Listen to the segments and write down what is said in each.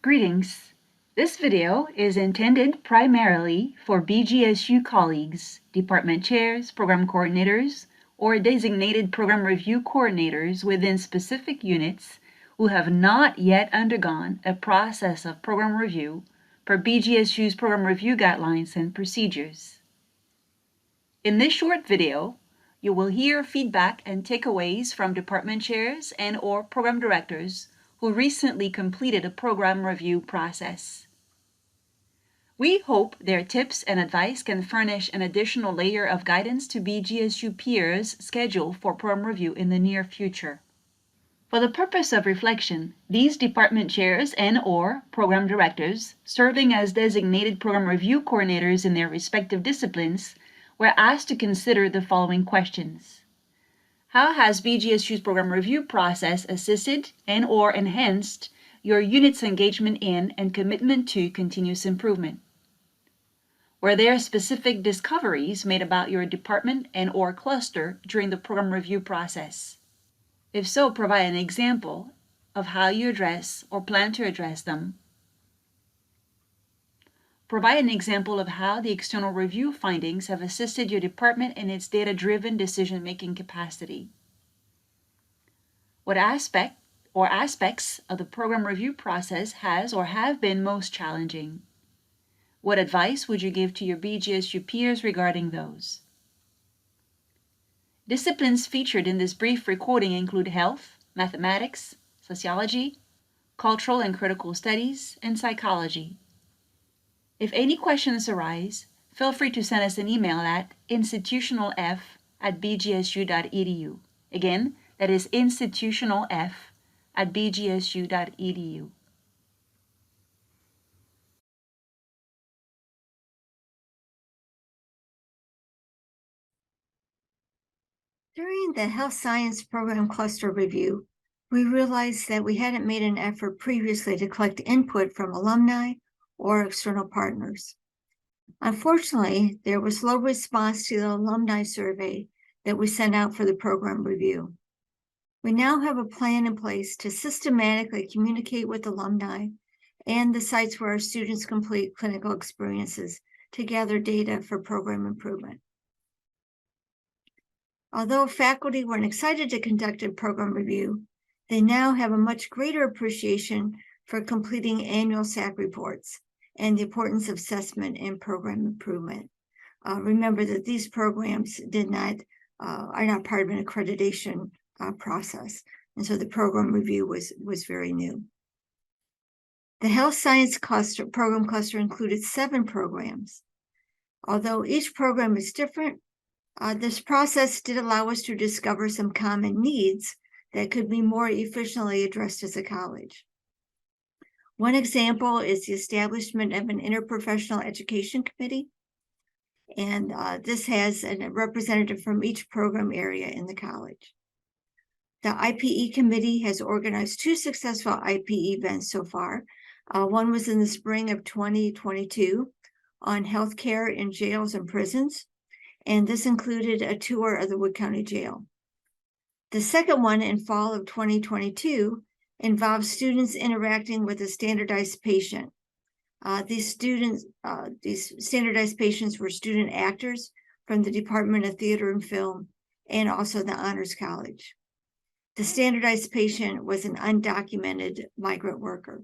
Greetings. This video is intended primarily for BGSU colleagues, department chairs, program coordinators, or designated program review coordinators within specific units who have not yet undergone a process of program review per BGSU's program review guidelines and procedures. In this short video, you will hear feedback and takeaways from department chairs and/or program directors who recently completed a program review process. We hope their tips and advice can furnish an additional layer of guidance to BGSU peers scheduled for program review in the near future. For the purpose of reflection, these department chairs and/or program directors serving as designated program review coordinators in their respective disciplines were asked to consider the following questions. How has BGSU's program review process assisted and/or enhanced your unit's engagement in and commitment to continuous improvement? Were there specific discoveries made about your department and/or cluster during the program review process? If so, provide an example of how you address or plan to address them. Provide an example of how the external review findings have assisted your department in its data-driven decision-making capacity. What aspect or aspects of the program review process has or have been most challenging? What advice would you give to your BGSU peers regarding those? Disciplines featured in this brief recording include health, mathematics, sociology, cultural and critical studies, and psychology. If any questions arise, feel free to send us an email at institutionalf@bgsu.edu. Again, that is institutionalf@bgsu.edu. During the Health Science Program Cluster Review, we realized that we hadn't made an effort previously to collect input from alumni or external partners. Unfortunately, there was low response to the alumni survey that we sent out for the program review. We now have a plan in place to systematically communicate with alumni and the sites where our students complete clinical experiences to gather data for program improvement. Although faculty weren't excited to conduct a program review, they now have a much greater appreciation for completing annual SAC reports and the importance of assessment and program improvement. Remember that these programs are not part of an accreditation process, and so the program review was very new. The Health Science Program Cluster included 7 programs. Although each program is different, this process did allow us to discover some common needs that could be more efficiently addressed as a college. One example is the establishment of an interprofessional education committee, and this has a representative from each program area in the college. The IPE committee has organized 2 successful IPE events so far. One was in the spring of 2022 on healthcare in jails and prisons, and this included a tour of the Wood County Jail. The second one in fall of 2022 involved students interacting with a standardized patient. These standardized patients were student actors from the Department of Theater and Film and also the Honors College. The standardized patient was an undocumented migrant worker.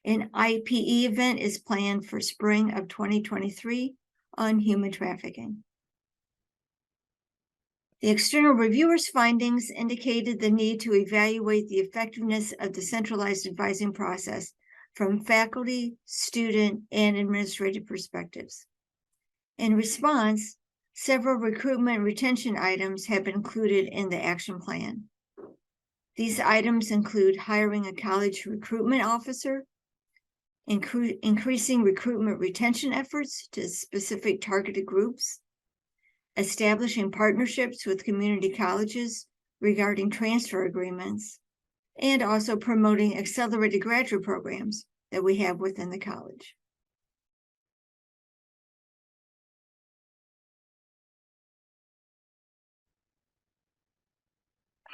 An IPE event is planned for spring of 2023 on human trafficking. The external reviewers' findings indicated the need to evaluate the effectiveness of the centralized advising process from faculty, student, and administrative perspectives. In response, several recruitment and retention items have been included in the action plan. These items include hiring a college recruitment officer, increasing recruitment retention efforts to specific targeted groups, establishing partnerships with community colleges regarding transfer agreements, and also promoting accelerated graduate programs that we have within the college.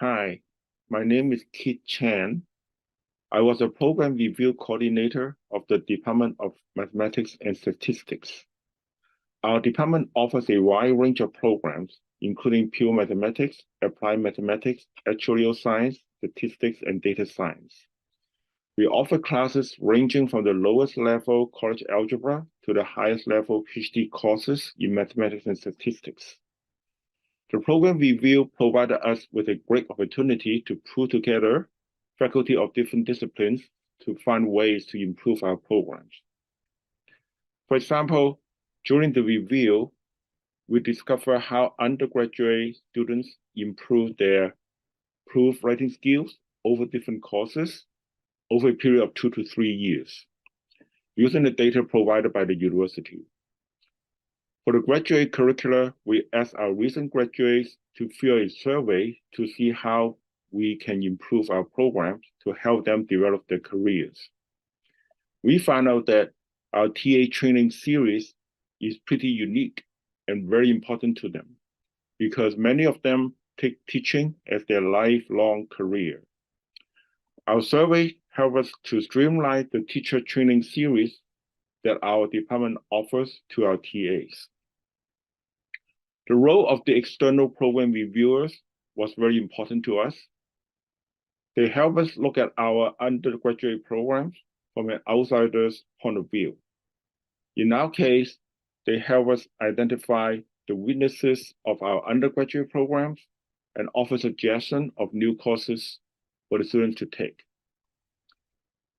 Hi, my name is Kit Chan. I was a program review coordinator of the Department of Mathematics and Statistics. Our department offers a wide range of programs, including pure mathematics, applied mathematics, actuarial science, statistics, and data science. We offer classes ranging from the lowest level college algebra to the highest level PhD courses in mathematics and statistics. The program review provided us with a great opportunity to pull together faculty of different disciplines to find ways to improve our programs. For example, during the review, we discovered how undergraduate students improve their proof writing skills over different courses over a period of 2 to 3 years, using the data provided by the university. For the graduate curricula, we asked our recent graduates to fill a survey to see how we can improve our programs to help them develop their careers. We found out that our TA training series is pretty unique and very important to them because many of them take teaching as their lifelong career. Our survey helped us to streamline the teacher training series that our department offers to our TAs. The role of the external program reviewers was very important to us. They help us look at our undergraduate programs from an outsider's point of view. In our case, they help us identify the weaknesses of our undergraduate programs and offer suggestions of new courses for the students to take.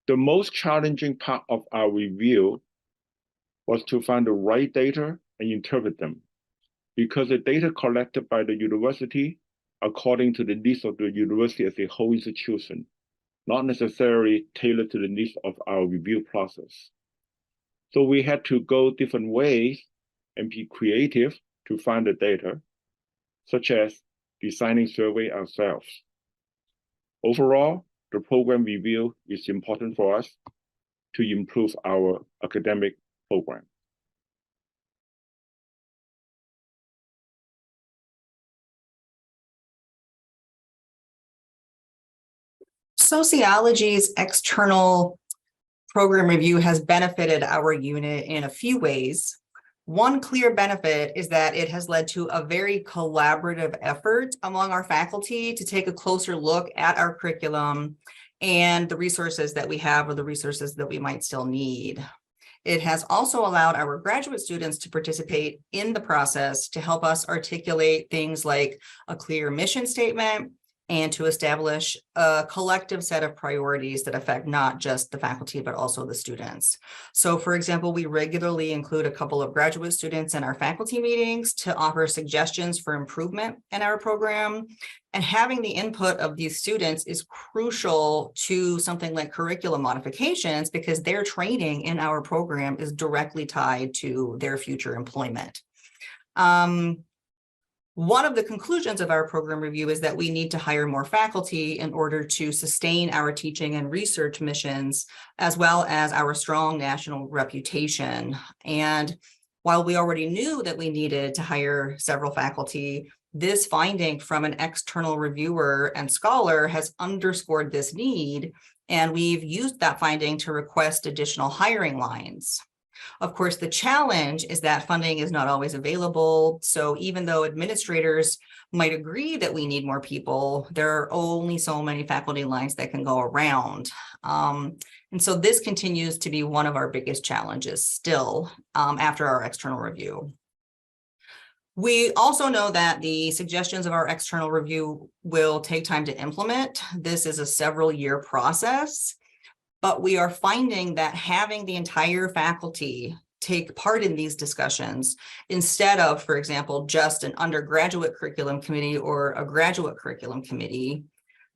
The most challenging part of our review was to find the right data and interpret them, because the data collected by the university according to the needs of the university as a whole institution, not necessarily tailored to the needs of our review process. So we had to go different ways and be creative to find the data, such as designing survey ourselves. Overall, the program review is important for us to improve our academic program. Sociology's external program review has benefited our unit in a few ways. One clear benefit is that it has led to a very collaborative effort among our faculty to take a closer look at our curriculum and the resources that we have or the resources that we might still need. It has also allowed our graduate students to participate in the process to help us articulate things like a clear mission statement, and to establish a collective set of priorities that affect not just the faculty, but also the students. So for example, we regularly include a couple of graduate students in our faculty meetings to offer suggestions for improvement in our program. And having the input of these students is crucial to something like curriculum modifications because their training in our program is directly tied to their future employment. One of the conclusions of our program review is that we need to hire more faculty in order to sustain our teaching and research missions, as well as our strong national reputation. And while we already knew that we needed to hire several faculty, this finding from an external reviewer and scholar has underscored this need, and we've used that finding to request additional hiring lines. Of course, the challenge is that funding is not always available. So even though administrators might agree that we need more people, there are only so many faculty lines that can go around. And so this continues to be one of our biggest challenges still after our external review. We also know that the suggestions of our external review will take time to implement. This is a several-year process. But we are finding that having the entire faculty take part in these discussions instead of, for example, just an undergraduate curriculum committee or a graduate curriculum committee,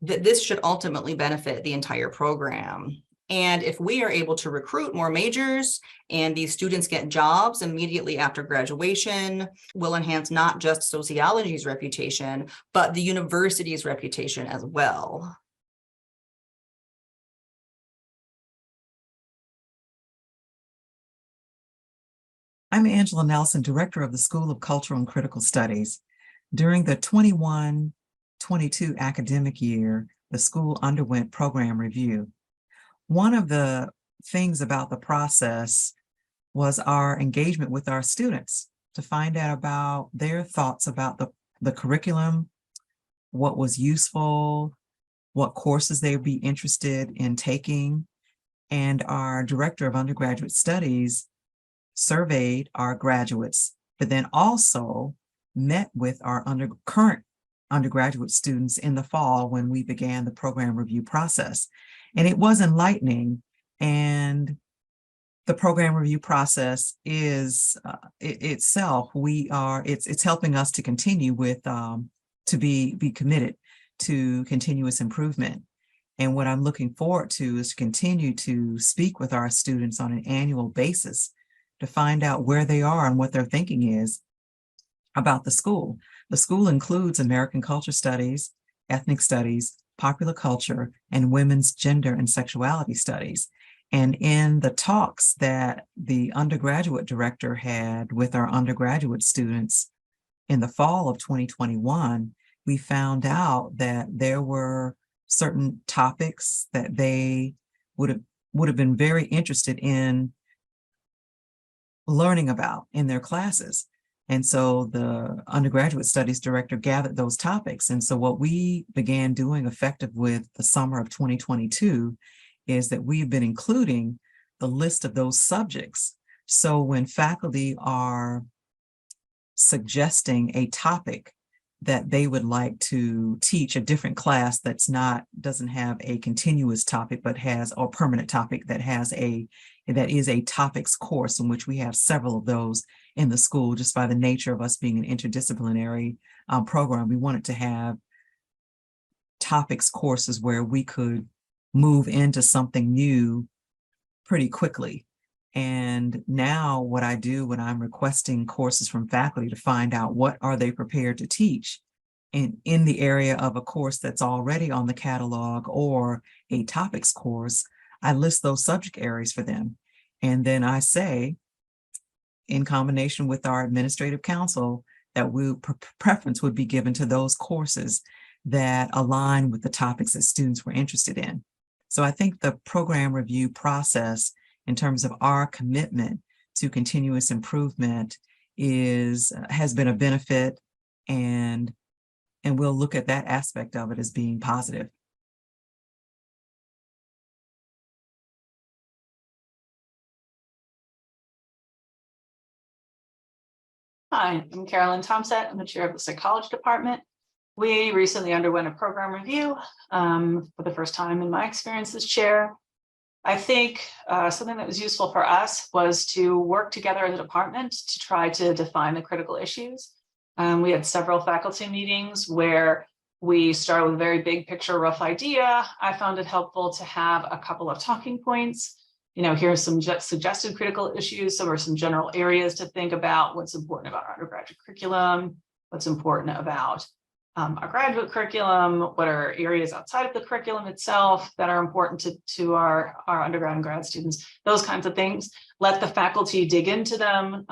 that this should ultimately benefit the entire program. And if we are able to recruit more majors and these students get jobs immediately after graduation, will enhance not just sociology's reputation, but the university's reputation as well. I'm Angela Nelson, Director of the School of Cultural and Critical Studies. During the 21-22 academic year, the school underwent program review. one of the things about the process was our engagement with our students to find out about their thoughts about the curriculum, what was useful, what courses they would be interested in taking. And our director of undergraduate studies surveyed our graduates, but then also met with our current undergraduate students in the fall when we began the program review process. And it was enlightening. And the program review process is itself, it's helping us to continue with, to be committed to continuous improvement. And what I'm looking forward to is to continue to speak with our students on an annual basis to find out where they are and what their thinking is about the school. The school includes American Culture Studies, Ethnic Studies, Popular Culture, and Women's Gender and Sexuality Studies. And in the talks that the undergraduate director had with our undergraduate students in the fall of 2021, we found out that there were certain topics that they would have been very interested in learning about in their classes. And so the undergraduate studies director gathered those topics. And so what we began doing effective with the summer of 2022 is that we've been including the list of those subjects. So when faculty are suggesting a topic that they would like to teach, a different class doesn't have a continuous topic, but has a permanent topic that is a topics course, in which we have several of those in the school, just by the nature of us being an interdisciplinary program. We wanted to have topics courses where we could move into something new pretty quickly. And now what I do when I'm requesting courses from faculty to find out what are they prepared to teach in the area of a course that's already on the catalog or a topics course, I list those subject areas for them. And then I say, in combination with our administrative council, that preference would be given to those courses that align with the topics that students were interested in. So I think the program review process, in terms of our commitment to continuous improvement, has been a benefit, and we'll look at that aspect of it as being positive. Hi, I'm Carolyn Thompson. I'm the chair of the psychology department. We recently underwent a program review for the first time in my experience as chair. I think something that was useful for us was to work together as a department to try to define the critical issues. We had several faculty meetings where we started with a very big picture, rough idea. I found it helpful to have a couple of talking points. Here's some suggested critical issues. So, are some general areas to think about: what's important about our undergraduate curriculum, what's important about our graduate curriculum, what are areas outside of the curriculum itself that are important to our undergrad and grad students, those kinds of things. Let the faculty dig into them,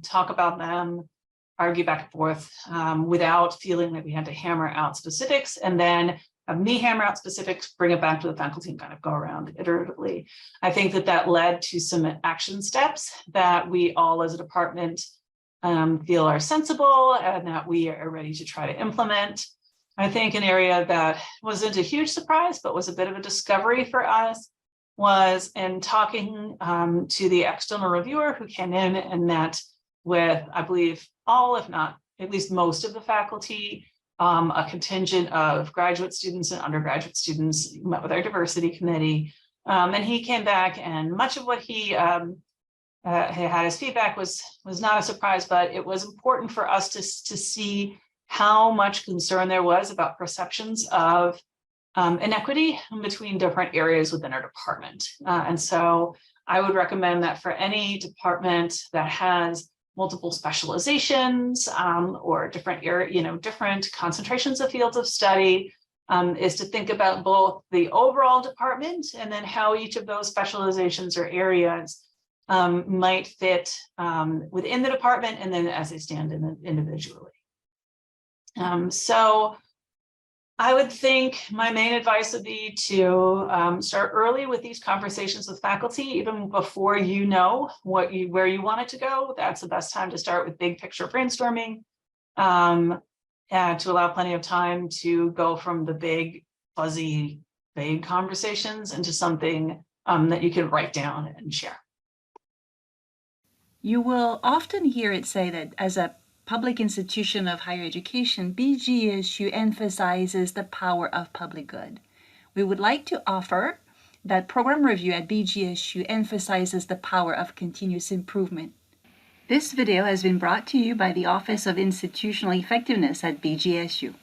talk about them, argue back and forth without feeling that we had to hammer out specifics, and then have me hammer out specifics, bring it back to the faculty, and kind of go around iteratively. I think that led to some action steps that we all as a department feel are sensible and that we are ready to try to implement. I think an area that wasn't a huge surprise, but was a bit of a discovery for us, was in talking to the external reviewer who came in and met with, I believe, all, if not at least most of the faculty, a contingent of graduate students and undergraduate students, met with our diversity committee. And he came back, and much of what he had as feedback was not a surprise, but it was important for us to see how much concern there was about perceptions of inequity between different areas within our department. And so I would recommend that for any department that has multiple specializations or different different concentrations of fields of study, is to think about both the overall department and then how each of those specializations or areas might fit within the department, and then as they stand individually. So I would think my main advice would be to start early with these conversations with faculty, even before you know where you want it to go. That's the best time to start with big picture brainstorming, and to allow plenty of time to go from the big, fuzzy, vague conversations into something that you can write down and share. You will often hear it say that as a public institution of higher education, BGSU emphasizes the power of public good. We would like to offer that program review at BGSU emphasizes the power of continuous improvement. This video has been brought to you by the Office of Institutional Effectiveness at BGSU.